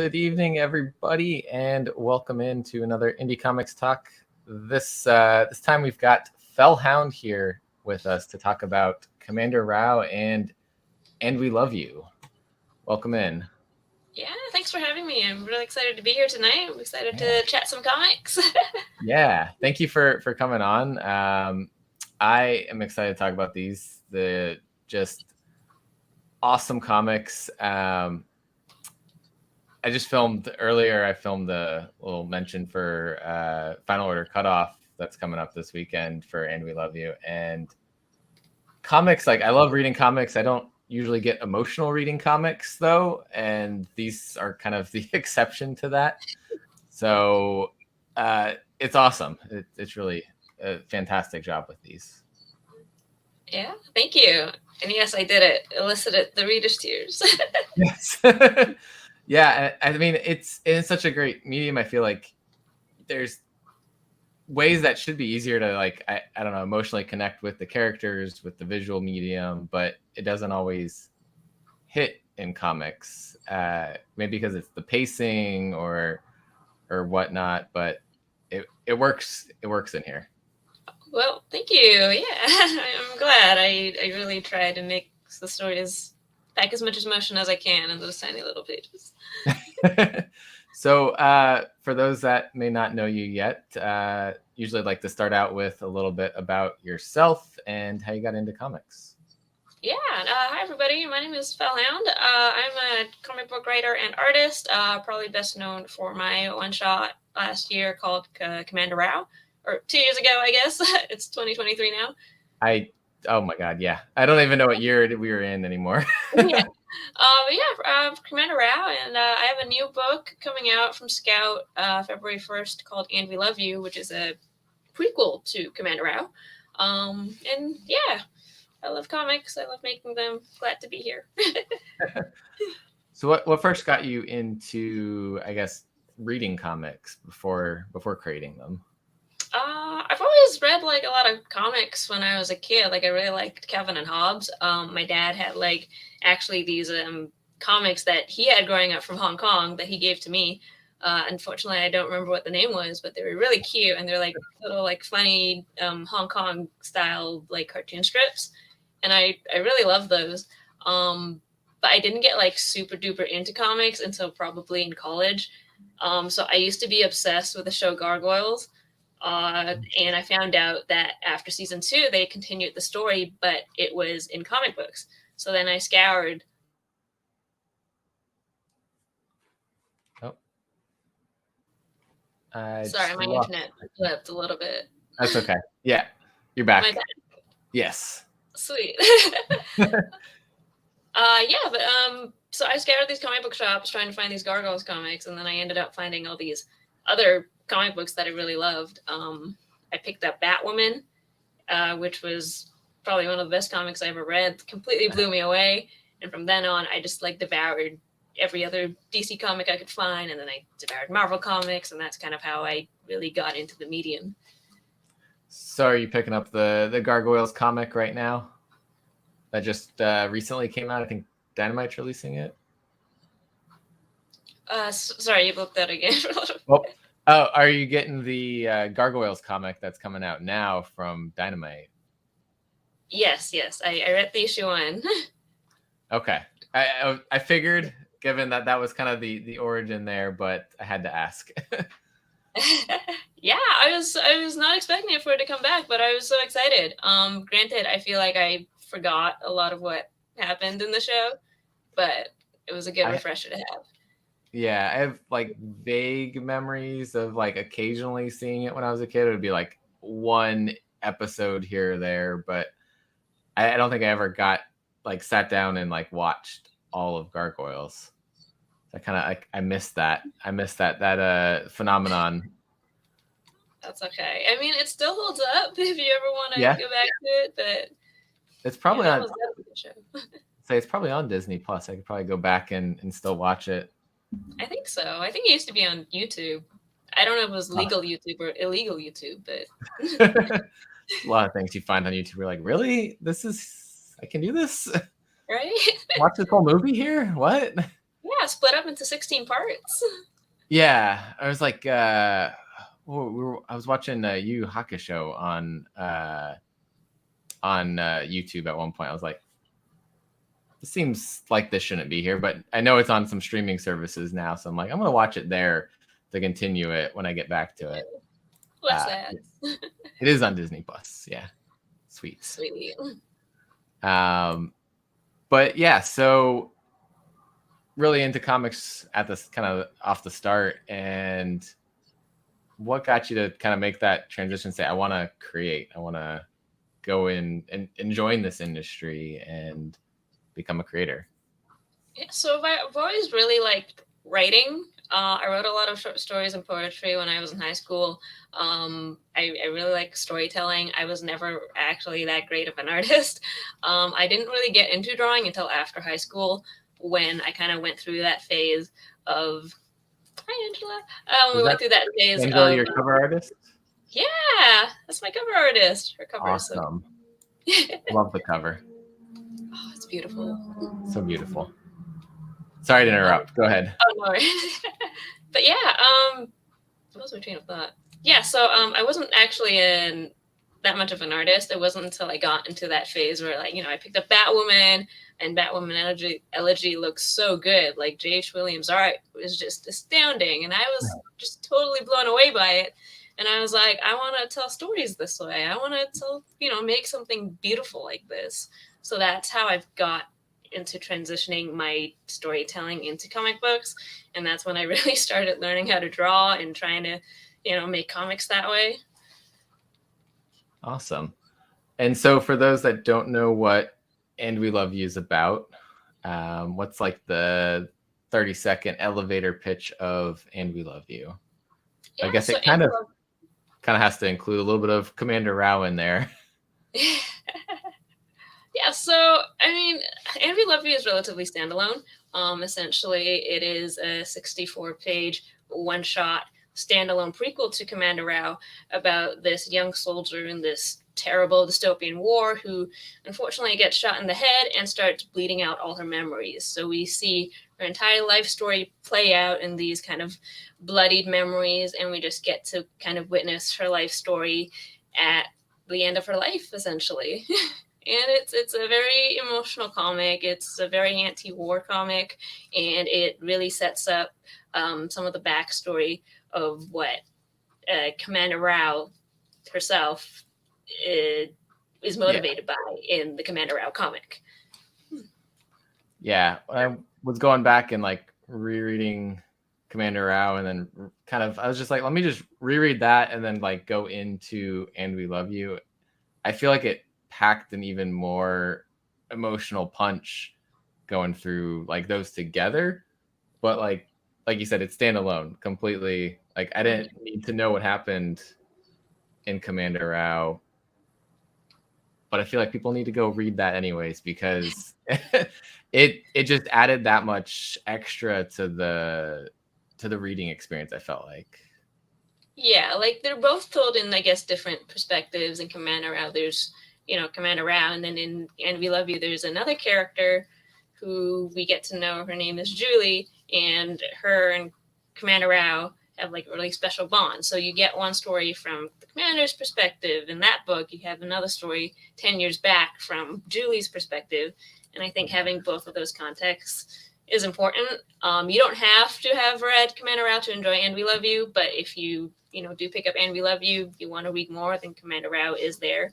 Good evening, everybody, and welcome into another Indie Comics Talk. This time we've got Hound here with us to talk about Commander Rao and We Love You. Welcome in. Yeah, thanks for having me. I'm really excited to be here tonight. I'm excited to chat some comics. Yeah, thank you for coming on. I am excited to talk about these. The just awesome comics. I just filmed earlier. I filmed a little mention for Final Order Cutoff that's coming up this weekend for And We Love You. And comics, like I love reading comics. I don't usually get emotional reading comics though, and these are kind of the exception to that. So it's awesome. It's really a fantastic job with these. Yeah, thank you. And yes, I did it. Elicited the reader's tears. Yes. Yeah, I mean, it's such a great medium. I feel like there's ways that should be easier to like, I don't know, emotionally connect with the characters, with the visual medium, but it doesn't always hit in comics. Maybe because it's the pacing or whatnot, but it works. It works in here. Well, thank you. Yeah, I'm glad. I really try to make the stories pack as much emotion as I can in those tiny little pages. So for those that may not know you yet, usually I'd like to start out with a little bit about yourself and how you got into comics. Yeah, hi everybody. My name is Hound. I'm a comic book writer and artist, probably best known for my one-shot last year called Commander Rao, or 2 years ago, I guess. It's 2023 now. Oh my God, yeah. I don't even know what year we were in anymore. Yeah. Commander Rao, and I have a new book coming out from Scout February 1st called And We Love You, which is a prequel to Commander Rao. And yeah, I love comics. I love making them. Glad to be here. So what first got you into, I guess, reading comics before creating them? I've always read like a lot of comics when I was a kid. Like I really liked Calvin and Hobbes. My dad had like actually these comics that he had growing up from Hong Kong that he gave to me. Unfortunately, I don't remember what the name was, but they were really cute and they're like little like funny Hong Kong style like cartoon strips, and I really love those. But I didn't get like super duper into comics until probably in college. So I used to be obsessed with the show Gargoyles. And I found out that after season 2, they continued the story, but it was in comic books. So then I scoured. Sorry, my internet flipped a little bit. That's okay. Yeah, you're back. Yes. Sweet. So I scoured these comic book shops trying to find these Gargoyles comics, and then I ended up finding all these other comic books that I really loved. I picked up Batwoman, which was probably one of the best comics I ever read. Completely blew me away, and from then on, I just like devoured every other DC comic I could find, and then I devoured Marvel comics, and that's kind of how I really got into the medium. So are you picking up the Gargoyles comic right now? That just recently came out. I think Dynamite's releasing it. Sorry, you looked that again for a little bit. Oh, are you getting the Gargoyles comic that's coming out now from Dynamite? Yes. I read the issue 1. Okay. I figured, given that was kind of the origin there, but I had to ask. Yeah, I was not expecting it for it to come back, but I was so excited. Granted, I feel like I forgot a lot of what happened in the show, but it was a good refresher to have. Yeah, I have like vague memories of like occasionally seeing it when I was a kid. It would be like one episode here or there, but I don't think I ever got like sat down and like watched all of Gargoyles. I kind of I missed that. I missed that phenomenon. That's okay. I mean, it still holds up if you ever want to go back to it, but it's probably on. Say it's probably on Disney Plus. I could probably go back and still watch it. I think so. I think it used to be on YouTube. I don't know if it was legal YouTube or illegal YouTube, but a lot of things you find on YouTube are like, really? I can do this? Right? Watch this whole movie here? What? Yeah, split up into 16 parts. Yeah, I was like, I was watching Yu Yu Hakusho on YouTube at one point. I was like, this seems like this shouldn't be here, but I know it's on some streaming services now, so I'm like, I'm gonna watch it there to continue it when I get back to it. What's that? It is on Disney Plus. Yeah, sweet. But yeah, so really into comics at this kind of off the start. And what got you to kind of make that transition? Say, I want to create. I want to go in and join this industry and become a creator. Yeah, so I've always really liked writing. I wrote a lot of short stories and poetry when I was in high school. I really like storytelling. I was never actually that great of an artist. I didn't really get into drawing until after high school, when I kind of went through that phase of, hi Angela. We went through that phase Angela, of your cover artist? Yeah, that's my cover artist. Her cover awesome. is so Love the cover. Oh, it's beautiful. So beautiful. Sorry to interrupt. Go ahead. Oh no. But yeah, what was my train of thought? Yeah, so I wasn't actually that much of an artist. It wasn't until I got into that phase where, like, I picked up Batwoman, and Batwoman Elegy looks so good. Like, J.H. Williams' art was just astounding, and I was just totally blown away by it. And I was like, I want to tell stories this way. I want to tell, make something beautiful like this. So that's how I've got into transitioning my storytelling into comic books. And that's when I really started learning how to draw and trying to, make comics that way. Awesome. And so for those that don't know what And We Love You is about, what's like the 30-second elevator pitch of And We Love You? Yeah, I guess it kind of has to include a little bit of Commander Rao in there. Yeah, so I mean, And We Love You is relatively standalone. Essentially, it is a 64-page one-shot standalone prequel to Commander Rao about this young soldier in this terrible dystopian war who unfortunately gets shot in the head and starts bleeding out all her memories. So we see her entire life story play out in these kind of bloodied memories, and we just get to kind of witness her life story at the end of her life, essentially. And it's a very emotional comic. It's a very anti-war comic, and it really sets up some of the backstory of what Commander Rao herself is motivated by in the Commander Rao comic. Yeah, I was going back and like rereading Commander Rao, and then I was just like, let me just reread that and then like go into And We Love You. I feel like it packed an even more emotional punch going through like those together, but like you said, it's standalone completely. Like, I didn't need to know what happened in Commander Rao, but I feel like people need to go read that anyways, because it just added that much extra to the reading experience, I felt like. Yeah, like they're both told in, I guess, different perspectives. In Commander Rao, there's Commander Rao, and then in And We Love You, there's another character who we get to know. Her name is Julie, and her and Commander Rao have like a really special bond. So you get one story from the commander's perspective. In that book, you have another story 10 years back from Julie's perspective. And I think having both of those contexts is important. You don't have to have read Commander Rao to enjoy And We Love You, but if you do pick up And We Love You, you want to read more, then Commander Rao is there.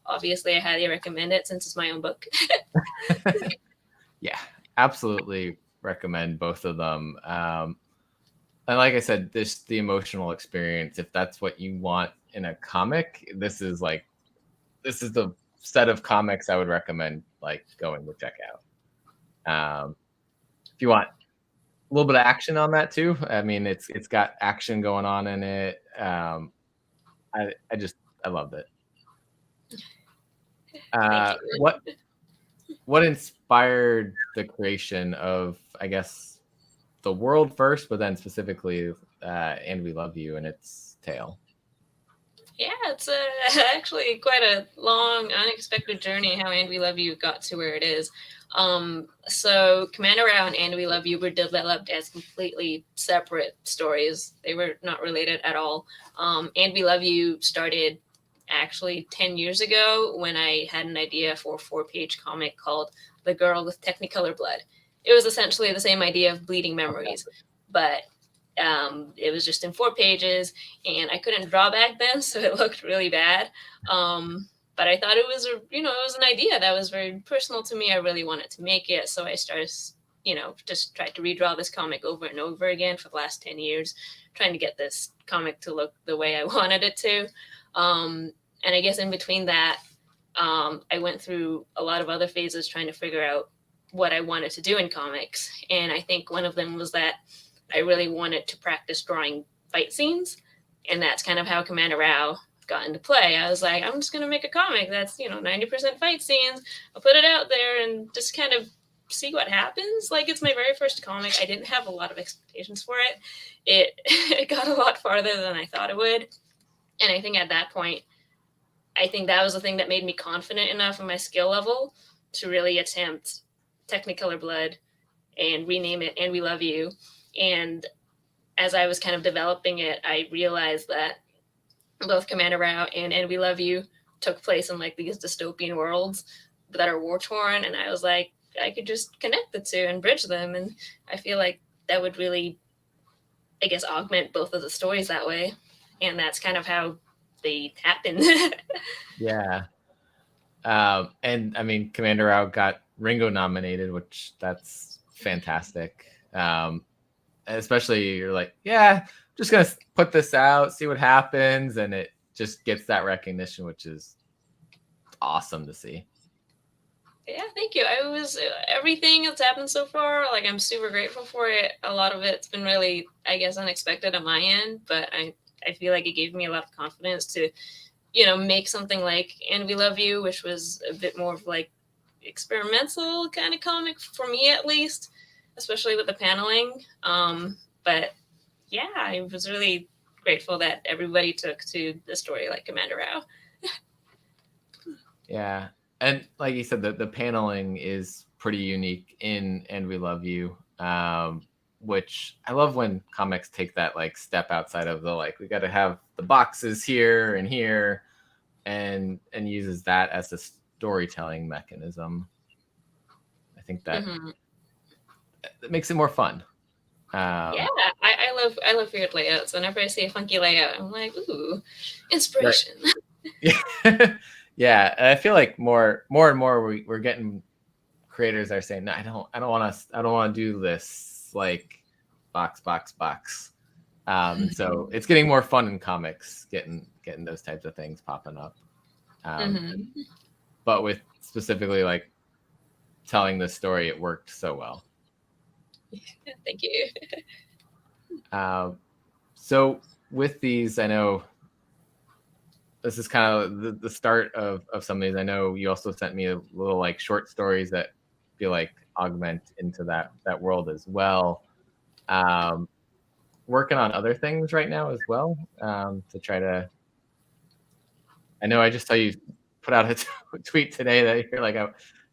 Obviously, I highly recommend it since it's my own book. Yeah, absolutely recommend both of them. And like I said, the emotional experience, if that's what you want in a comic, this is the set of comics I would recommend like going to check out. If you want a little bit of action on that too, I mean, it's got action going on in it. I loved it. What inspired the creation of, I guess, the world first, but then specifically And We Love You and its tale? Yeah, it's actually quite a long, unexpected journey how And We Love You got to where it is. So Commander Rao and And We Love You were developed as completely separate stories. They were not related at all. And We Love You started actually 10 years ago when I had an idea for a 4-page comic called The Girl with Technicolor Blood. It was essentially the same idea of bleeding memories, but it was just in 4 pages, and I couldn't draw back then, so it looked really bad. But I thought it was it was an idea that was very personal to me. I really wanted to make it, so I started, just tried to redraw this comic over and over again for the last 10 years, trying to get this comic to look the way I wanted it to. And I guess in between that, I went through a lot of other phases trying to figure out what I wanted to do in comics. And I think one of them was that I really wanted to practice drawing fight scenes. And that's kind of how Commander Rao got into play. I was like, I'm just going to make a comic that's, 90% fight scenes. I'll put it out there and just kind of see what happens. Like, it's my very first comic. I didn't have a lot of expectations for it. It got a lot farther than I thought it would. And I think at that point, I think that was the thing that made me confident enough in my skill level to really attempt Technicolor Blood and rename it And We Love You. And as I was kind of developing it, I realized that both Commander Rao and We Love You took place in like these dystopian worlds that are war torn. And I was like, I could just connect the two and bridge them. And I feel like that would really, I guess, augment both of the stories that way. And that's kind of how they happen. Yeah. And I mean, Commander Rao got Ringo nominated, which that's fantastic. Especially you're like, yeah, I'm just gonna put this out, see what happens, and it just gets that recognition, which is awesome to see. Yeah, thank you. I was everything that's happened so far. Like, I'm super grateful for it. A lot of it's been really, I guess, unexpected on my end, but I feel like it gave me a lot of confidence to, make something like And We Love You, which was a bit more of like experimental kind of comic for me, at least, especially with the paneling. But yeah, I was really grateful that everybody took to the story like Commander Rao. Yeah. And like you said, the paneling is pretty unique in And We Love You. Which I love when comics take that like step outside of the like we got to have the boxes here and here, and uses that as a storytelling mechanism. I think that it makes it more fun. Yeah, I love weird layouts. Whenever I see a funky layout, I'm like, ooh, inspiration. Right. Yeah, I feel like more and more we're getting creators that are saying, no, I don't want to do this like box. And so it's getting more fun in comics, getting those types of things popping up. But with specifically like telling the story, it worked so well. Thank you. So with these, I know this is kind of the start of some of these. I know you also sent me a little like short stories that feel like augment into that world as well. Working on other things right now as well, to try to. I know I just saw you put out a tweet today that you're like, I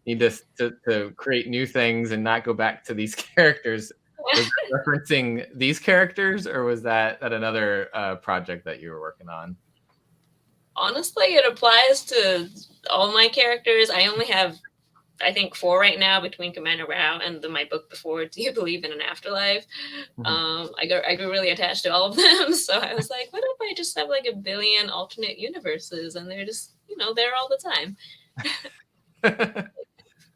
need to create new things and not go back to these characters. Was that referencing these characters, or was that another project that you were working on? Honestly, it applies to all my characters. I only have, I think, 4 right now between Commander Rao and my book before, Do You Believe in an Afterlife? I grew really attached to all of them. So I was like, what if I just have like a billion alternate universes and they're just, there all the time?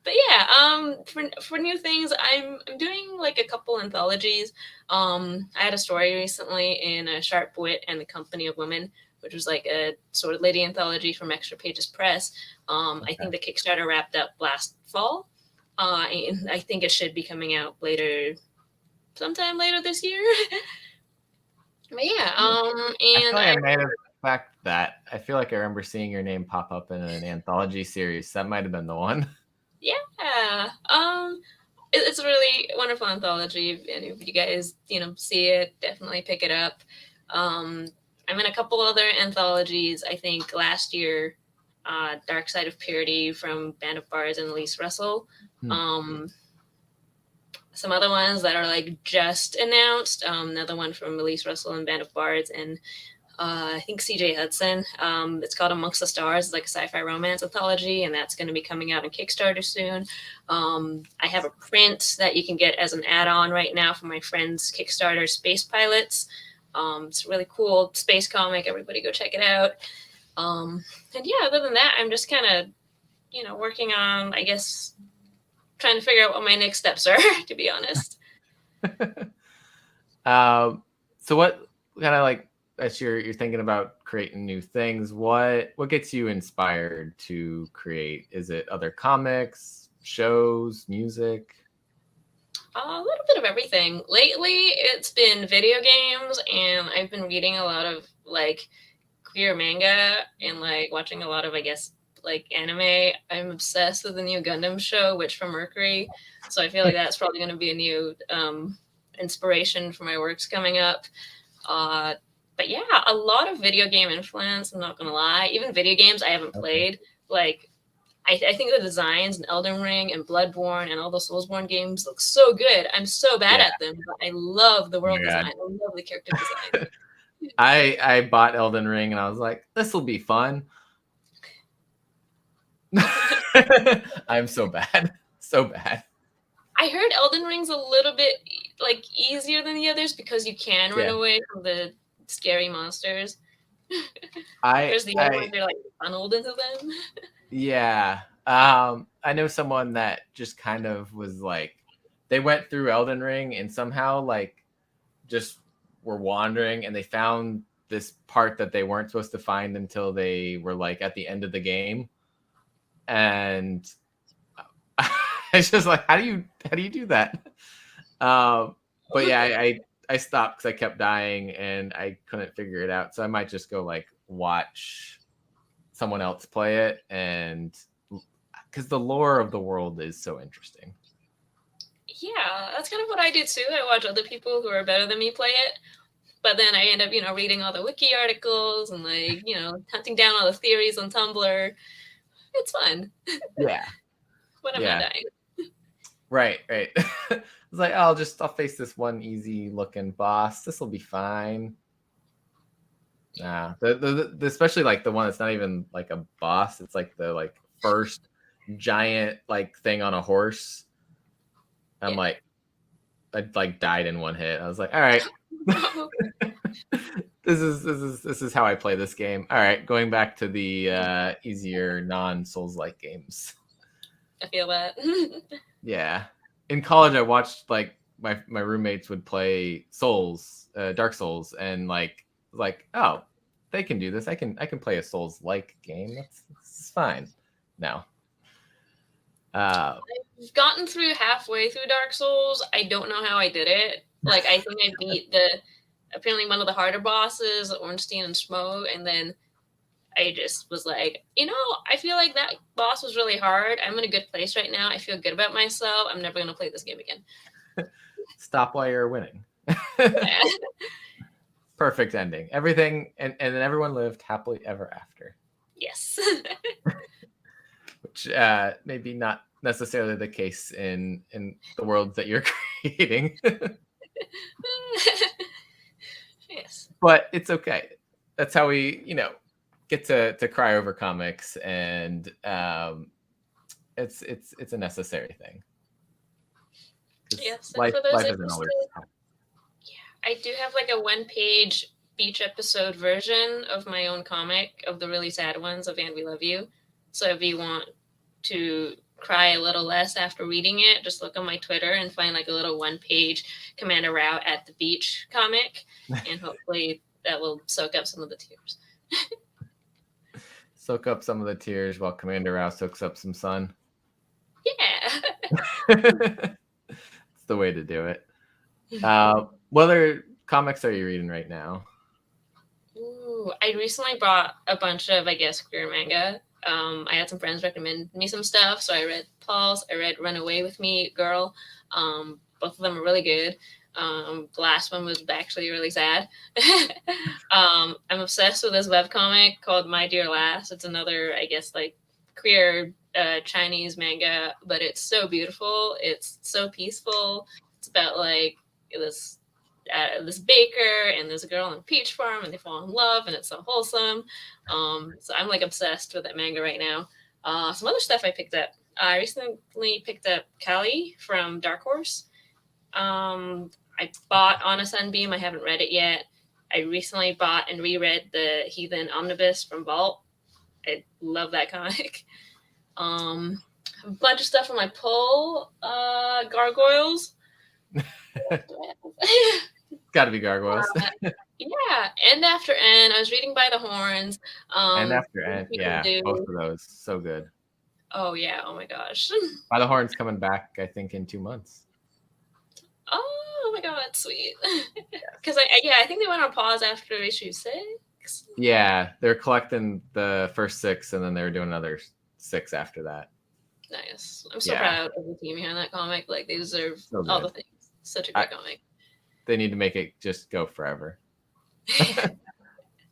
But yeah, for new things, I'm doing like a couple anthologies. I had a story recently in A Sharp Wit and the Company of Women, which was like a sort of lady anthology from Extra Pages Press. I think the Kickstarter wrapped up last fall. And I think it should be coming out sometime later this year. But yeah, and I might have backed that. I feel like I remember seeing your name pop up in an anthology series. That might have been the one. Yeah. It's a really wonderful anthology, and if you guys, see it, definitely pick it up. I'm I'm in a couple other anthologies. I think last year, Dark Side of Purity from Band of Bards and Elise Russell. Some other ones that are like just announced. Another one from Elise Russell and Band of Bards, and I think CJ Hudson. It's called Amongst the Stars. It's like a sci-fi romance anthology, and that's going to be coming out on Kickstarter soon. I have a print that you can get as an add-on right now for my friend's Kickstarter, Space Pilots. It's a really cool space comic. Everybody go check it out. And yeah, other than that, I'm just kind of, working on, I guess, trying to figure out what my next steps are, to be honest. So what kind of like, as you're thinking about creating new things, what gets you inspired to create? Is it other comics, shows, music? A little bit of everything. Lately, it's been video games, and I've been reading a lot of like queer manga and like watching a lot of, I guess, like anime. I'm obsessed with the new Gundam show, Witch from Mercury. So I feel like that's probably going to be a new inspiration for my works coming up. But yeah, a lot of video game influence. I'm not going to lie. Even video games I haven't played. Like, I think the designs in Elden Ring and Bloodborne and all the Soulsborne games look so good. I'm so bad at them, but I love the world design. I love the character design. I bought Elden Ring and I was like, this will be fun. I'm so bad. So bad. I heard Elden Ring's a little bit like easier than the others because you can run away from the scary monsters. There's the other ones that are like funneled into them. Yeah. I know someone that just kind of was like, they went through Elden Ring and somehow like just were wandering and they found this part that they weren't supposed to find until they were like at the end of the game. And it's just like, how do you do that? But yeah, I stopped because I kept dying and I couldn't figure it out. So I might just go like watch someone else play it, and because the lore of the world is so interesting. Yeah, that's kind of what I do too. I watch other people who are better than me play it, but then I end up, reading all the wiki articles and like, hunting down all the theories on Tumblr. It's fun. Yeah. When I'm not dying. Right. It's like, I'll face this one easy looking boss. This will be fine. Nah, the especially like the one that's not even like a boss. It's like the like first giant like thing on a horse. I'm like, I like died in one hit. I was like, all right, this is how I play this game. All right, going back to the easier non-Souls-like games. I feel that. Yeah, in college I watched like my roommates would play Dark Souls, and like oh, they can do this. I can play a Souls-like game. That's fine. No. I've gotten through halfway through Dark Souls. I don't know how I did it. Like, I think I beat apparently one of the harder bosses, Ornstein and Schmo, and then I just was like, I feel like that boss was really hard. I'm in a good place right now. I feel good about myself. I'm never going to play this game again. Stop while you're winning. Perfect ending. Everything, and then everyone lived happily ever after. Yes. Which maybe not necessarily the case in the worlds that you're creating. Yes. But it's okay. That's how we, get to cry over comics, and it's a necessary thing. Yes. Life isn't always. Yeah, I do have like a 1-page each episode version of my own comic of the really sad ones of And We Love You. So if you want to cry a little less after reading it, just look on my Twitter and find like a little 1-page Commander Rao at the beach comic, and hopefully that will soak up some of the tears. Soak up some of the tears while Commander Rao soaks up some sun. Yeah. It's the way to do it. What other comics are you reading right now? Ooh, I recently bought a bunch of, I guess, queer manga. I had some friends recommend me some stuff, so I read Pulse. I read Run Away With Me, Girl. Both of them are really good. The last one was actually really sad. I'm obsessed with this webcomic called My Dear Lass. It's another, I guess, like queer Chinese manga, but it's so beautiful. It's so peaceful. It's about like this baker and there's a girl on a peach farm and they fall in love and it's so wholesome. So I'm like obsessed with that manga right now. Some other stuff I picked up. I recently picked up Kali from Dark Horse. I bought On a Sunbeam. I haven't read it yet. I recently bought and reread the Heathen Omnibus from Vault. I love that comic. A bunch of stuff on my pull. Gargoyles. Got to be Gargoyles. Yeah, End After End. I was reading By the Horns. End After End. Yeah, both of those. So good. Oh, yeah. Oh, my gosh. By the Horns coming back, I think, in 2 months. Oh, my God. Sweet. Because, I think they went on pause after issue 6. Yeah, they're collecting the first 6, and then they were doing another 6 after that. Nice. I'm so proud of the team behind that comic. Like, they deserve all the things. Such a great comic. They need to make it just go forever.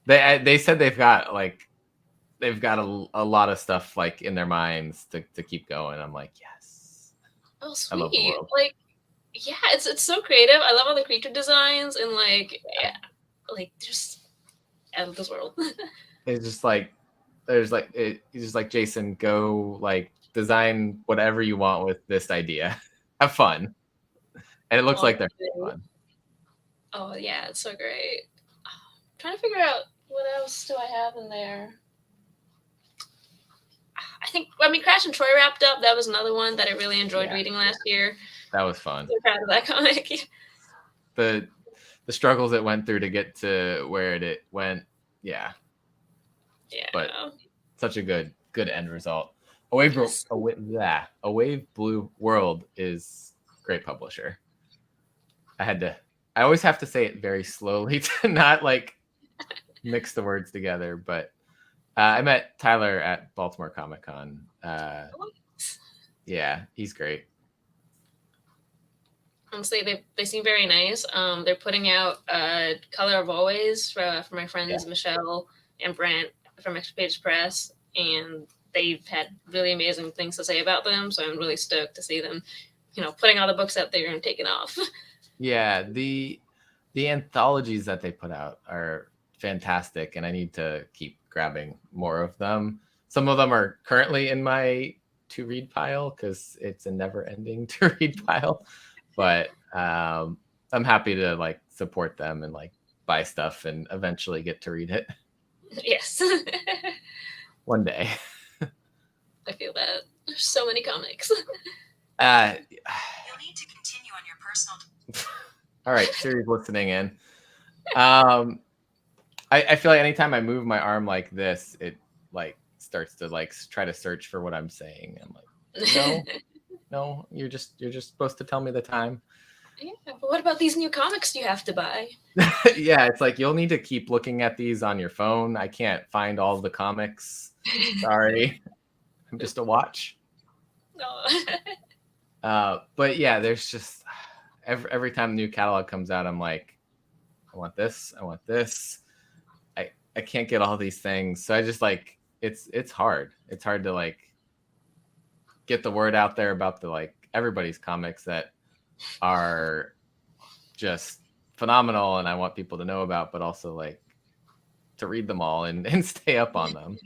They said they've got a lot of stuff like in their minds to keep going. I'm like, yes. Oh, sweet. I love the world. Like, yeah, it's so creative. I love all the creature designs and like just out of this world. It's just like it's just like, Jason, go like design whatever you want with this idea. Have fun. And it looks like they're fun. Oh yeah, it's so great. I'm trying to figure out what else do I have in there. I mean, Crash and Troy wrapped up. That was another one that I really enjoyed reading last year. That was fun. So proud of that comic. The struggles it went through to get to where it went. Yeah. But such a good end result. A Wave Blue World is great publisher. I always have to say it very slowly to not like mix the words together, but I met Tyler at Baltimore Comic Con. Yeah, he's great. Honestly, they seem very nice. They're putting out Color of Always for my friends Michelle and Brent from Extra Page Press, and they've had really amazing things to say about them. So I'm really stoked to see them, putting all the books out there and taking off. Yeah, the anthologies that they put out are fantastic, and I need to keep grabbing more of them. Some of them are currently in my to read pile because it's a never-ending to read pile. But I'm happy to like support them and like buy stuff and eventually get to read it. Yes. One day. I feel that. There's so many comics. You'll need to continue on your personal. All right, Siri's listening in. I feel like anytime I move my arm like this, it like starts to like try to search for what I'm saying. I'm like, no, you're just supposed to tell me the time. Yeah, but what about these new comics you have to buy? Yeah, it's like you'll need to keep looking at these on your phone. I can't find all the comics. Sorry, I'm just a watch. No. But yeah, there's just every time a new catalog comes out, I'm like, I want this. I can't get all these things, so I just like it's hard. It's hard to like get the word out there about the like everybody's comics that are just phenomenal, and I want people to know about, but also like to read them all and stay up on them.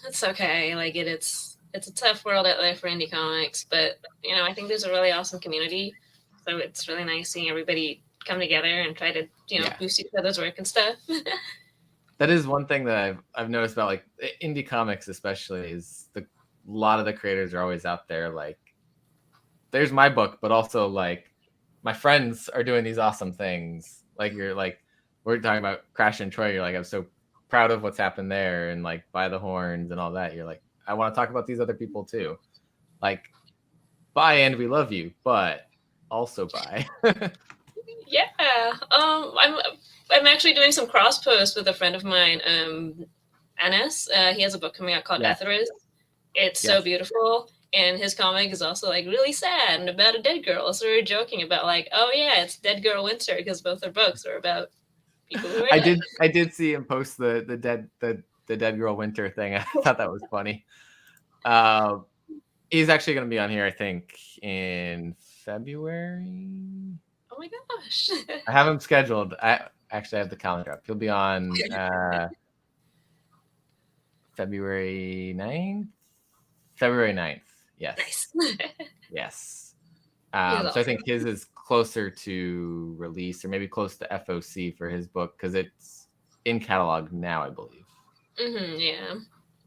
It's okay. Like it's a tough world out there for indie comics, but I think there's a really awesome community. So it's really nice seeing everybody come together and try to boost each other's work and stuff. That is one thing that I've noticed about like indie comics, especially, is a lot of the creators are always out there like, there's my book, but also like my friends are doing these awesome things. Like you're like, we're talking about Crash and Troy. You're like, I'm so proud of what's happened there, and like By the Horns and all that. You're like, I want to talk about these other people too. Like, buy and we love you, but also buy. Yeah. I'm actually doing some cross posts with a friend of mine, Anis. He has a book coming out called Etheris. It's so beautiful. And his comic is also like really sad and about a dead girl. So we were joking about like, oh yeah, it's Dead Girl Winter because both their books are about people who are dead. I did see him post the dead girl winter thing. I thought that was funny. He's actually going to be on here, I think, in February. Oh my gosh. I have him scheduled. I actually have the calendar up. He'll be on February 9th. February 9th. Yes. Nice. Yes. Awesome. So I think his is closer to release, or maybe close to FOC for his book, because it's in catalog now, I believe. Yeah.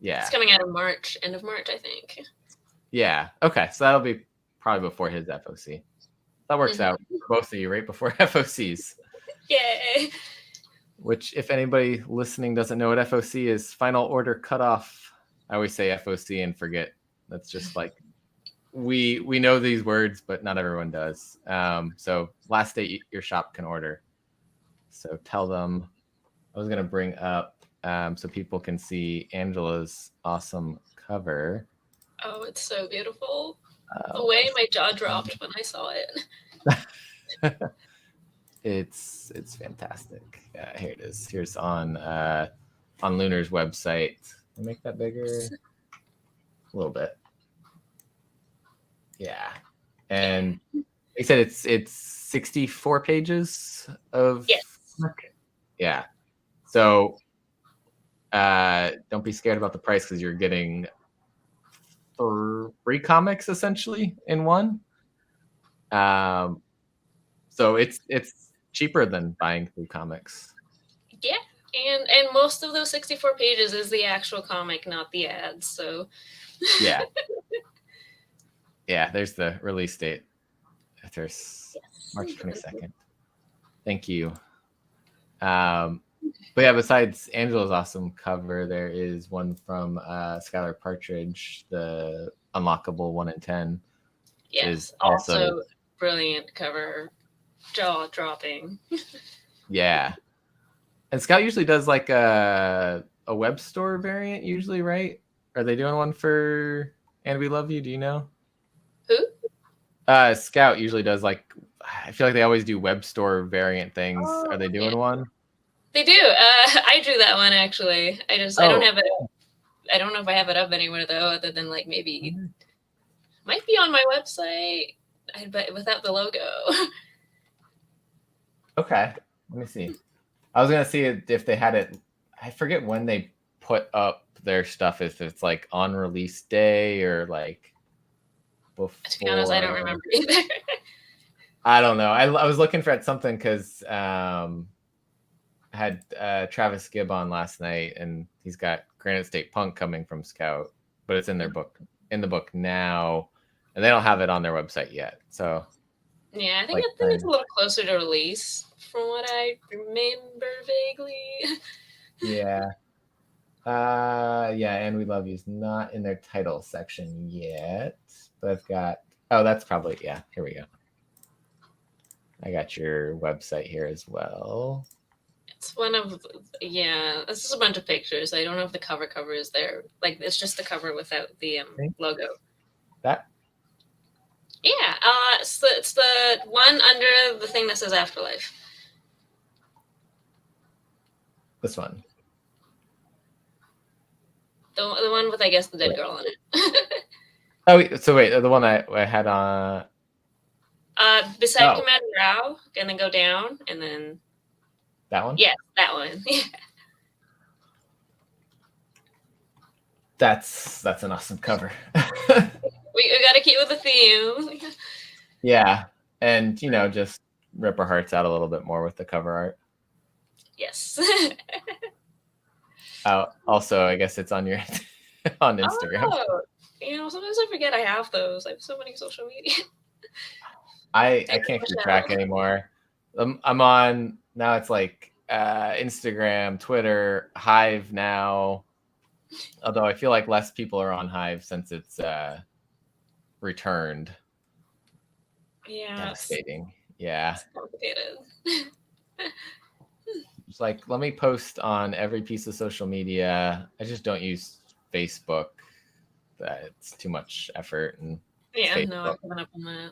Yeah. It's coming out in March, end of March, I think. Yeah. Okay. So that'll be probably before his FOC. That works out for both of you, right before FOCs. Yay. Which, if anybody listening doesn't know what FOC is, final order cutoff. I always say FOC and forget. That's just like we know these words, but not everyone does. So last date your shop can order. So tell them. I was gonna bring up so people can see Angela's awesome cover. Oh, it's so beautiful. The way my jaw dropped when I saw it. It's fantastic. Here it is. Here's on Lunar's website. Can I make that bigger? A little bit. Yeah. And they said it's 64 pages of Yeah. So don't be scared about the price because you're getting 3 comics essentially in one. So it's cheaper than buying 3 comics. Yeah, and most of those 64 pages is the actual comic, not the ads. So yeah, yeah. There's the release date. There's March 22nd. Thank you. But yeah, besides Angela's awesome cover, there is one from Skylar Partridge, the Unlockable 1 in 10. Yes, is also brilliant cover, jaw dropping. Yeah, and Scout usually does like a web store variant, usually, right? Are they doing one for And We Love You? Do you know? Who? Scout usually does like. I feel like they always do web store variant things. Are they doing one? They do. I drew that one actually. I don't have it. I don't know if I have it up anywhere though, other than like maybe might be on my website, but without the logo. Okay, let me see. I was gonna see if they had it. I forget when they put up their stuff. If it's like on release day or like before. To be honest, I don't remember either. I don't know. I was looking for something because I had Travis Gibb on last night, and he's got Granite State Punk coming from Scout, but it's in their book the book now, and they don't have it on their website yet. So yeah, I think it's a little closer to release from what I remember vaguely. Yeah. And We Love You is not in their title section yet, but I've got. Oh, that's probably Here we go. I got your website here as well. It's one of this is a bunch of pictures. I don't know if the cover is there. Like it's just the cover without the logo. That? Yeah, it's the one under the thing that says Afterlife. This one. The one with I guess the dead girl on it. Oh, so wait, the one I had on. Beside Commander Rao, and then go down, and then. That one? Yeah, that one. That's an awesome cover. we got to keep with the theme. Yeah, and just rip our hearts out a little bit more with the cover art. Yes. Also, I guess it's on your on Instagram. Oh, sometimes I forget I have those. I have so many social media. I can't keep track anymore. I'm on now. It's like Instagram, Twitter, Hive now. Although I feel like less people are on Hive since it's returned. Yeah. Devastating. Yeah. It's complicated. It's like, let me post on every piece of social media. I just don't use Facebook it's too much effort. And Yeah, Facebook. no, I've given up on that.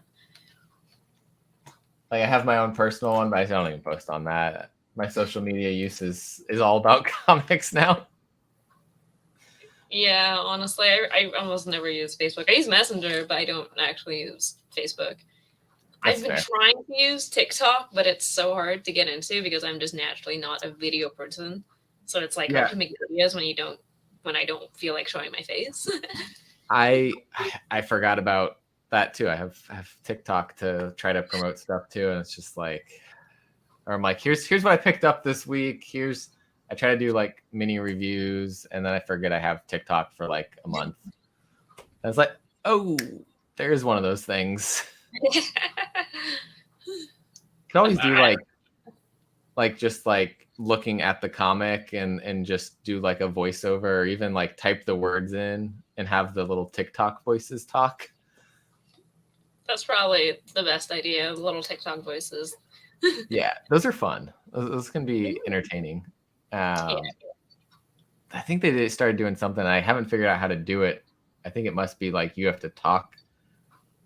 Like I have my own personal one, but I don't even post on that. My social media use is all about comics now. Yeah, honestly, I almost never use Facebook. I use Messenger, but I don't actually use Facebook. That's I've been fair. trying to use TikTok, but it's so hard to get into because I'm just naturally not a video person. So it's like hard to make videos when I don't feel like showing my face. I forgot about that too. I have TikTok to try to promote stuff too, and it's just like, or I'm like, here's what I picked up this week. I try to do like mini reviews, and then I forget I have TikTok for like a month. I was like, oh, there's one of those things. You can always do like just like looking at the comic and just do like a voiceover, or even like type the words in and have the little TikTok voices talk. That's probably the best idea, the little TikTok voices. Yeah, those are fun. Those can be entertaining. Yeah. I think they started doing something. I haven't figured out how to do it. I think it must be like you have to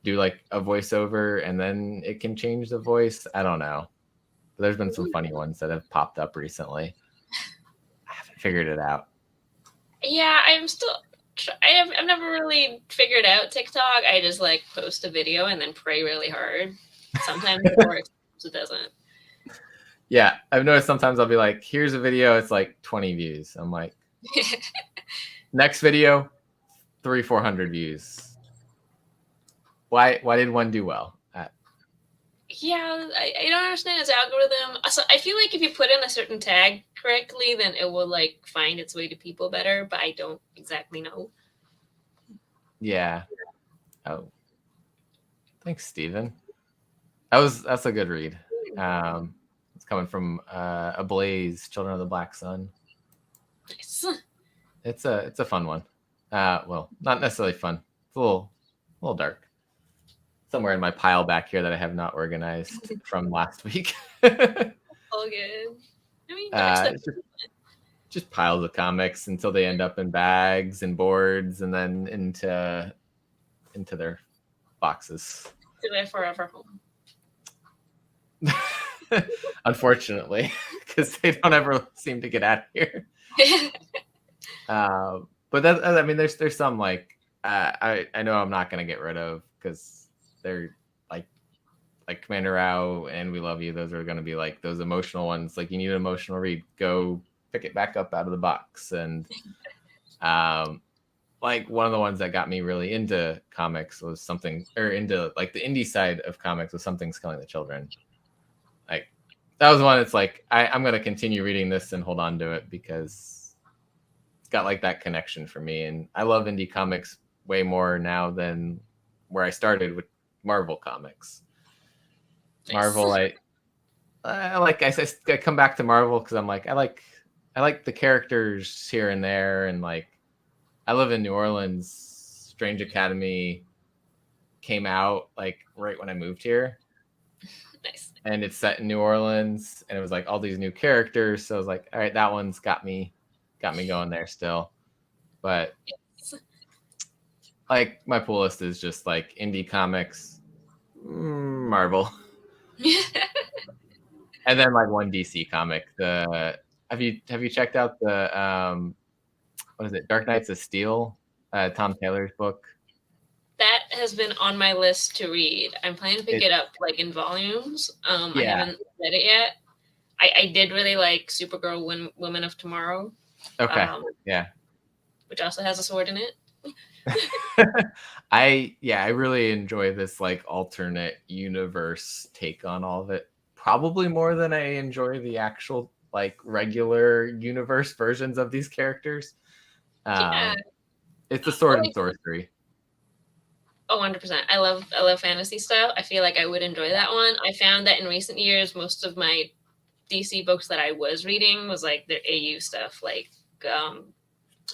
do like a voiceover, and then it can change the voice. I don't know. But there's been some funny ones that have popped up recently. I haven't figured it out. Yeah, I've never really figured out TikTok. I just like post a video and then pray really hard. Sometimes it works, sometimes it doesn't. Yeah, I've noticed sometimes I'll be like, here's a video, it's like 20 views. I'm like, next video, 400 views. Why did one do well? Yeah, I don't understand its algorithm. So I feel like if you put in a certain tag correctly, then it will like find its way to people better, but I don't exactly know. Yeah. Oh. Thanks, Steven. That's a good read. It's coming from Ablaze, Children of the Black Sun. Nice. It's a fun one. Well, not necessarily fun. It's a little dark. Somewhere in my pile back here that I have not organized from last week. All good. I mean, it's just piles of comics until they end up in bags and boards, and then into their boxes. To their forever home. Unfortunately, because they don't ever seem to get out of here. But that, I mean, there's some like I know I'm not gonna get rid of, because they're like Commander Rao and We Love You. Those are gonna be like those emotional ones. Like, you need an emotional read, go pick it back up out of the box. And like one of the ones that got me really into comics was into like the indie side of comics was Something's Killing the Children. Like that was one. It's like I'm gonna continue reading this and hold on to it because it's got like that connection for me. And I love indie comics way more now than where I started with Marvel comics. Nice. Marvel, I come back to Marvel because I'm like I like the characters here and there, and like I live in New Orleans. Strange Academy came out like right when I moved here. Nice. And it's set in New Orleans, and it was like all these new characters. So I was like, all right, that one's got me going there still. But like my pull list is just like indie comics, Marvel, and then like one DC comic. Have you checked out the what is it? Dark Knights of Steel, Tom Taylor's book. That has been on my list to read. I'm planning to pick it up like in volumes. I haven't read it yet. I did really like Supergirl Women of Tomorrow. Okay. Yeah. Which also has a sword in it. I really enjoy this like alternate universe take on all of it. Probably more than I enjoy the actual like regular universe versions of these characters. It's the sword and sorcery. Oh, 100%. I love fantasy stuff. I feel like I would enjoy that one. I found that in recent years, most of my DC books that I was reading was like their AU stuff. Like, I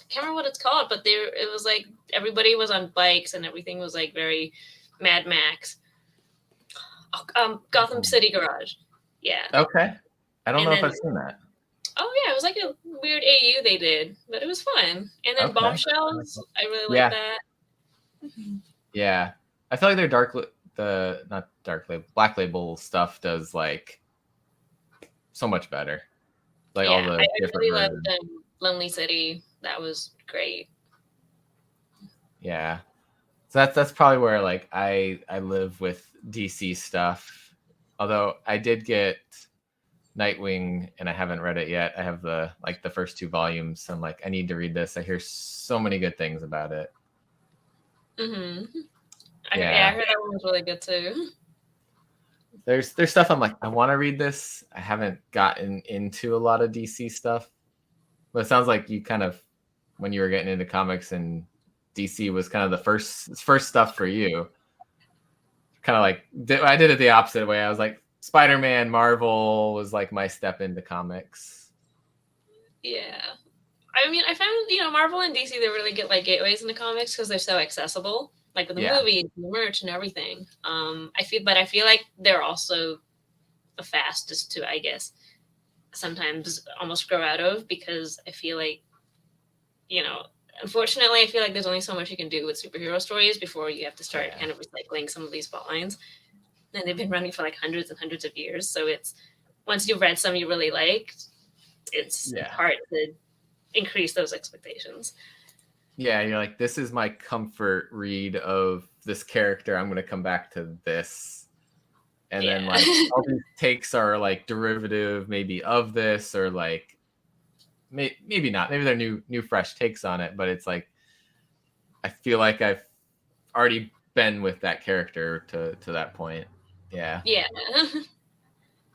can't remember what it's called, but it was like everybody was on bikes and everything was like very Mad Max. Gotham City Garage. Yeah. Okay. I don't know if I've seen that. Oh yeah, it was like a weird AU they did, but it was fun. And then Bombshells, I really like that. Yeah, I feel like their not dark label, black label stuff does like so much better. Like all Yeah, the I different really loved versions. Lonely City. That was great. Yeah, so that's probably where like I live with DC stuff. Although I did get Nightwing and I haven't read it yet. I have the first 2 volumes. I'm like, I need to read this. I hear so many good things about it. Mm-hmm. Yeah, I Yeah. heard that one was really good too. There's stuff I'm like, I want to read this. I haven't gotten into a lot of DC stuff. But it sounds like you kind of when you were getting into comics and DC was kind of the first stuff for you. Kind of like I did it the opposite way. I was like Spider-Man, Marvel was like my step into comics. Yeah. I mean, I found, Marvel and DC, they really get like gateways into comics because they're so accessible, like with the Yeah. movies, the merch, and everything. I feel like they're also the fastest to, I guess, sometimes almost grow out of because I feel like, unfortunately, I feel like there's only so much you can do with superhero stories before you have to start kind of recycling some of these plot lines. And they've been running for like hundreds and hundreds of years. So it's once you've read some you really liked, it's hard to increase those expectations. Yeah, you're like, this is my comfort read of this character. I'm going to come back to this. And then like all these takes are like derivative maybe of this or like maybe not. Maybe they're new fresh takes on it, but it's like I feel like I've already been with that character to that point. Yeah. Yeah.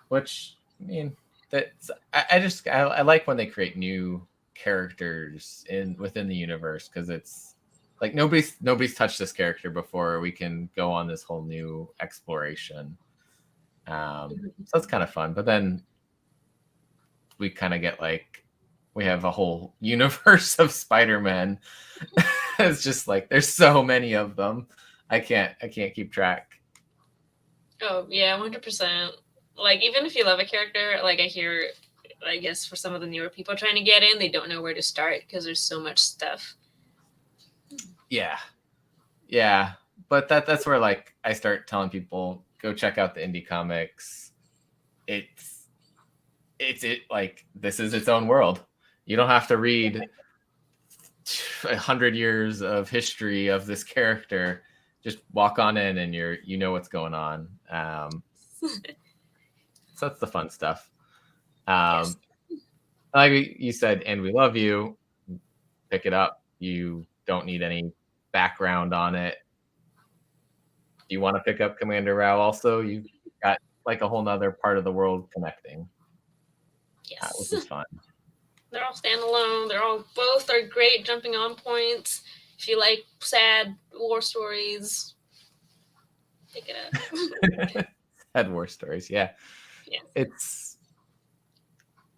Which I mean I like when they create new characters within the universe because it's like nobody's touched this character before. We can go on this whole new exploration. So it's kind of fun. But then we kind of get like we have a whole universe of Spider-Man. It's just like there's so many of them. I can't keep track. Oh yeah, 100%. Like even if you love a character, like I guess for some of the newer people trying to get in, they don't know where to start because there's so much stuff. Yeah, but that's where like I start telling people go check out the indie comics. It's like this is its own world. You don't have to read 100 years of history of this character. Just walk on in and you know what's going on. So that's the fun stuff. Yes. Like you said, and we love you. Pick it up. You don't need any background on it. You want to pick up Commander Rao also? You've got like a whole nother part of the world connecting. Yes. Which is fun. They're all standalone. Both are great jumping on points. If you like sad war stories, pick it up. Sad war stories, yeah.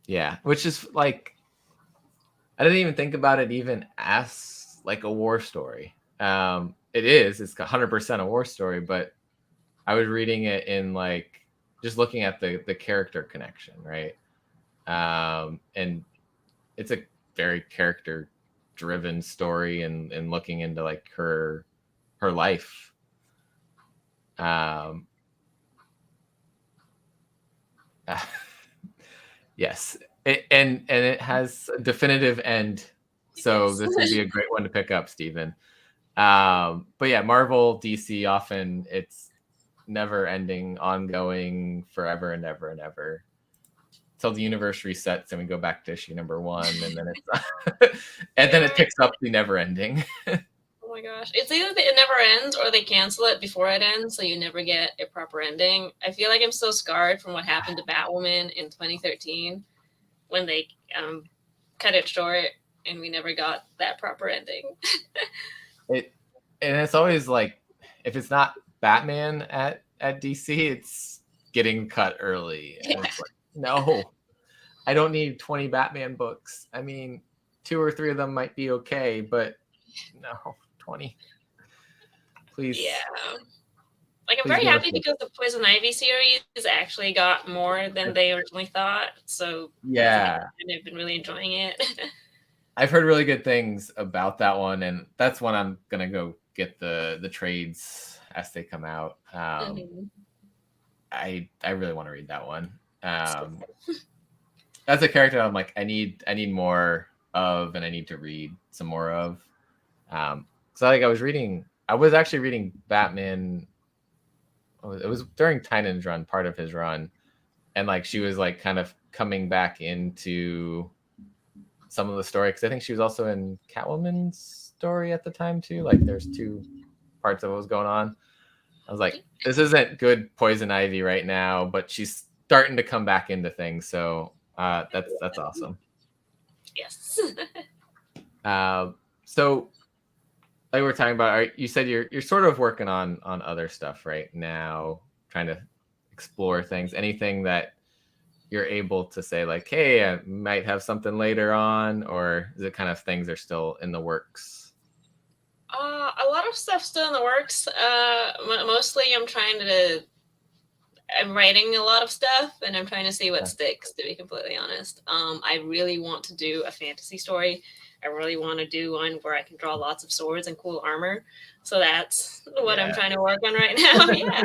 Yes. Which is like I didn't even think about it even as like a war story. It's 100% a war story, but I was reading it in like just looking at the character connection, right? And it's a very character driven story and looking into like her life. Yes. And it has a definitive end. So Yes. this would be a great one to pick up, Stephen. But yeah, Marvel, DC, often it's never ending, ongoing, forever and ever and ever. Till the universe resets and we go back to issue number 1, and then it's then it picks up the never ending. Oh my gosh. It's either it never ends or they cancel it before it ends, so you never get a proper ending. I feel like I'm so scarred from what happened to Batwoman in 2013 when they cut it short and we never got that proper ending. And it's always like if it's not Batman at DC, it's getting cut early. And it's like, no, I don't need 20 Batman books. I mean, 2 or 3 of them might be okay, but no, 20. Please. Yeah. Like I'm very happy because the Poison Ivy series actually got more than they originally thought. So yeah, I've been really enjoying it. I've heard really good things about that one, and that's one I'm gonna go get the trades as they come out. Mhm. I really want to read that one. That's a character I'm like, I need more of, and I need to read some more of. So like I was actually reading Batman. It was during Tynan's run, part of his run, and like she was like kind of coming back into some of the story, because I think she was also in Catwoman's story at the time too. Like there's two parts of what was going on. I was like, this isn't good Poison Ivy right now, but she's starting to come back into things. So that's awesome. Yes. So like we're talking about, you said you're sort of working on other stuff right now, trying to explore things. Anything that you're able to say like, hey, I might have something later on, or is it kind of things are still in the works? A lot of stuff still in the works. Mostly I'm writing a lot of stuff, and I'm trying to see what sticks, to be completely honest. I really want to do a fantasy story. I really want to do one where I can draw lots of swords and cool armor. So that's what I'm trying to work on right now. Yeah.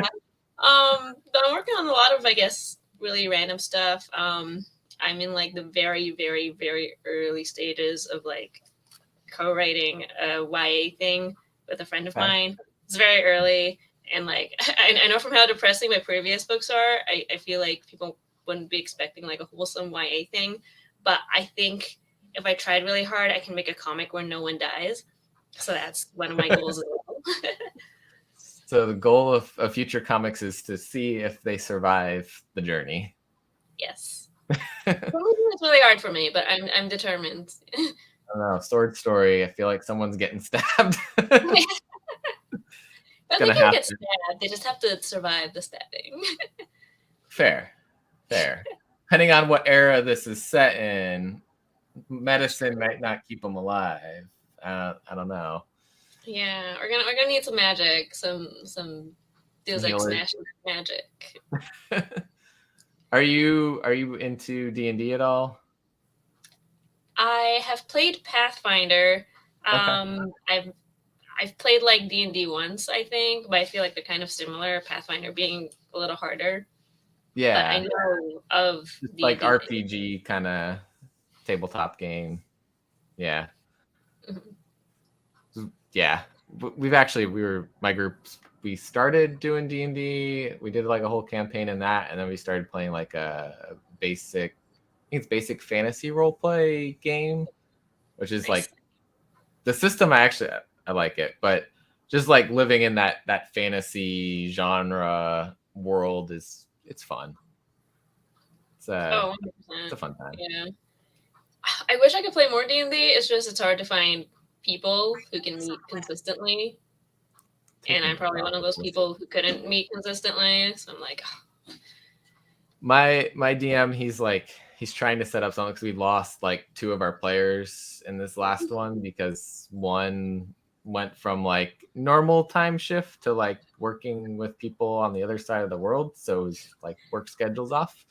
But I'm working on a lot of, I guess, really random stuff. I'm in like the very, very, very early stages of like co-writing a YA thing with a friend of mine. It's very early. And like, I know from how depressing my previous books are, I feel like people wouldn't be expecting like a wholesome YA thing. But I think if I tried really hard, I can make a comic where no one dies. So that's one of my goals as well. So the goal of future comics is to see if they survive the journey. Yes. It's really hard for me, but I'm determined. I don't know. Sword story. I feel like someone's getting stabbed. But they can get stabbed. They just have to survive the stabbing. Fair. Depending on what era this is set in, medicine might not keep them alive. I don't know. Yeah, we're gonna need some magic, some Deus Ex magic. Are you into D&D at all? I have played Pathfinder. Okay. I've played like D&D once, I think, but I feel like they're kind of similar. Pathfinder being a little harder. Yeah. But I know of D&D like RPG kind of tabletop game. Yeah. Mm-hmm. Yeah. My group, we started doing D&D. We did like a whole campaign in that, and then we started playing like a basic, I think it's basic fantasy role play game, which is like the system. I like it, but just like living in that fantasy genre world it's fun. It's a fun time. Yeah. I wish I could play more D&D. It's hard to find people who can meet consistently. And I'm probably one of those people who couldn't meet consistently. So I'm like, oh. My DM, he's trying to set up something, because we lost like 2 of our players in this last one, because one went from like normal time shift to like working with people on the other side of the world, so his like work schedule's off.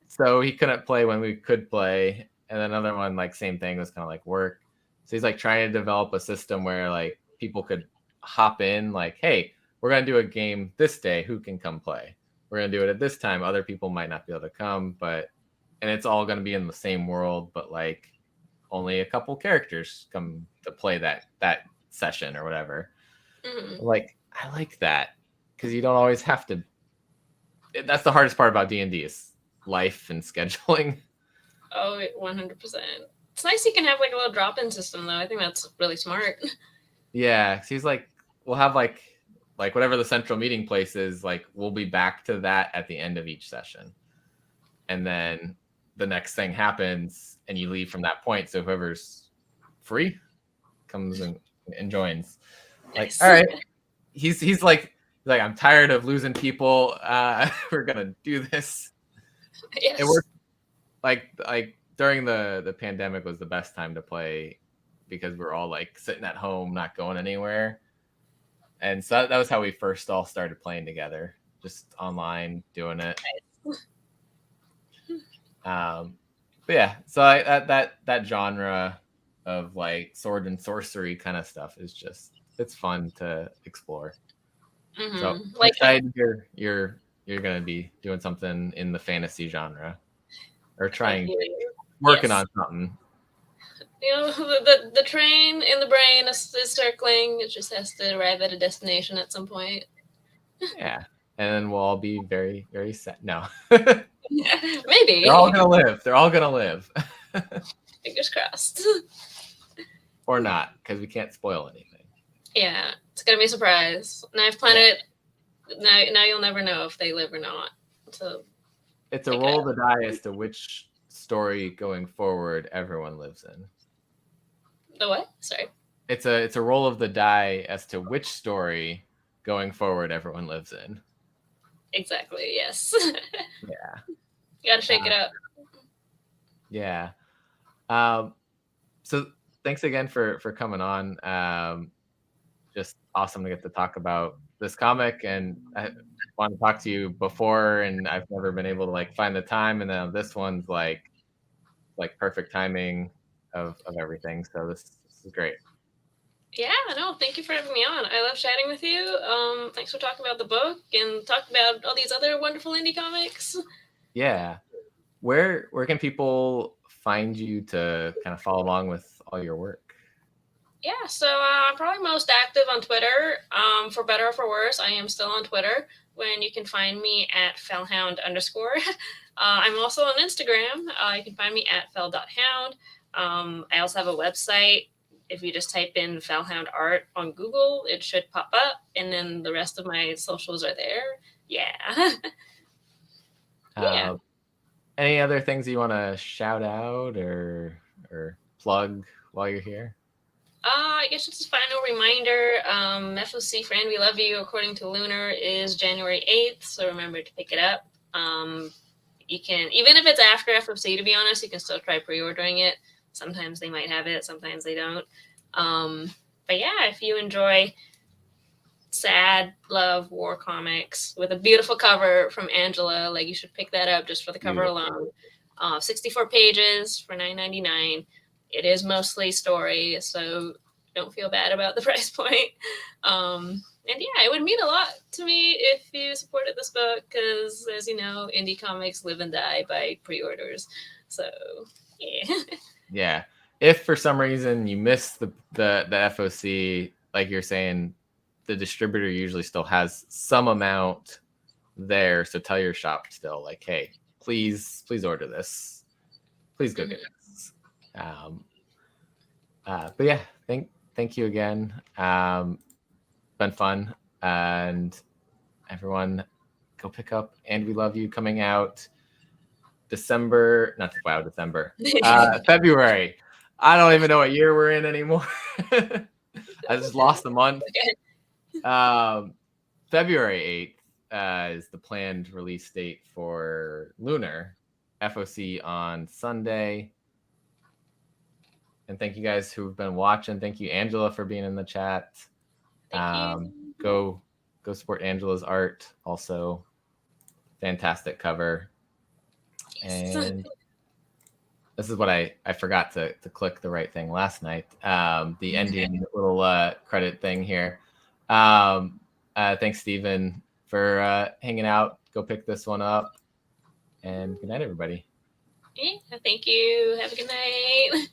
So he couldn't play when we could play, and another one, like same thing, was kind of like work. So he's like trying to develop a system where like people could hop in, like, hey, we're gonna do a game this day, who can come play? We're gonna do it at this time. Other people might not be able to come, and it's all gonna be in the same world, but like only a couple characters come to play that session or whatever. Mm-hmm. Like, I like that, because you don't always have to. That's the hardest part about D&D is life and scheduling. Oh, 100%. It's nice you can have like a little drop-in system, though. I think that's really smart. Yeah, he's like, we'll have like whatever the central meeting place is, like we'll be back to that at the end of each session, and then the next thing happens and you leave from that point. So whoever's free comes and joins. Like, all right, he's like I'm tired of losing people. We're gonna do this. Yes. It worked. Like during the pandemic was the best time to play, because we're all like sitting at home, not going anywhere. And so that was how we first all started playing together, just online doing it. But yeah, so that genre of like sword and sorcery kind of stuff is just, it's fun to explore. So I'm Like excited you're gonna be doing something in the fantasy genre, or working on something. You know, the train in the brain is circling. It just has to arrive at a destination at some point. Yeah, and then we'll all be very, very sad. No, Maybe they're all gonna live. They're all gonna live, fingers crossed. or not, because we can't spoil anything. Yeah, it's gonna be a surprise. Knife Planet. Now you'll never know if they live or not. So it's a roll of the die as to which story going forward everyone lives in. The what? Sorry. It's a roll of the die as to which story going forward everyone lives in. Exactly. Yes. Yeah. You gotta shake it up. Yeah. So thanks again for coming on. Just awesome to get to talk about this comic, and I want to talk to you before, and I've never been able to like find the time, and then this one's like perfect timing of everything. So this is great. Yeah, no, thank you for having me on. I love chatting with you. Thanks for talking about the book and talking about all these other wonderful indie comics. Yeah. Where can people find you to kind of follow along with all your work? Yeah, so I'm probably most active on Twitter. For better or for worse, I am still on Twitter, when you can find me at fellhound_. I'm also on Instagram. You can find me at fell.hound. I also have a website. If you just type in Fellhound Art on Google, it should pop up, and then the rest of my socials are there. Yeah. Yeah. Any other things you want to shout out or plug while you're here? I guess just a final reminder, FOC for And We Love You, according to Lunar, is January 8th, so remember to pick it up. You can, even if it's after FOC, to be honest, you can still try pre-ordering it. Sometimes they might have it, sometimes they don't. But yeah, if you enjoy sad love war comics with a beautiful cover from Angela, like, you should pick that up just for the cover alone. 64 pages for $9.99. It is mostly story, so don't feel bad about the price point. And yeah, it would mean a lot to me if you supported this book, because as you know, indie comics live and die by pre-orders. So yeah. Yeah. If for some reason you missed the FOC, like you're saying, the distributor usually still has some amount there. So tell your shop still, like, hey, please order this. Please go get this. But yeah, thank you again. Been fun, and everyone go pick up And We Love You, coming out December. February. I don't even know what year we're in anymore. I just lost a month. February 8th is the planned release date for Lunar. FOC on Sunday. And thank you guys who've been watching. Thank you, Angela, for being in the chat. Thank you. Go support Angela's art. Also, fantastic cover. Yes. And this is what I forgot to click the right thing last night. The ending little credit thing here. Thanks, Stephen, for hanging out. Go pick this one up. And good night, everybody. Yeah, thank you. Have a good night.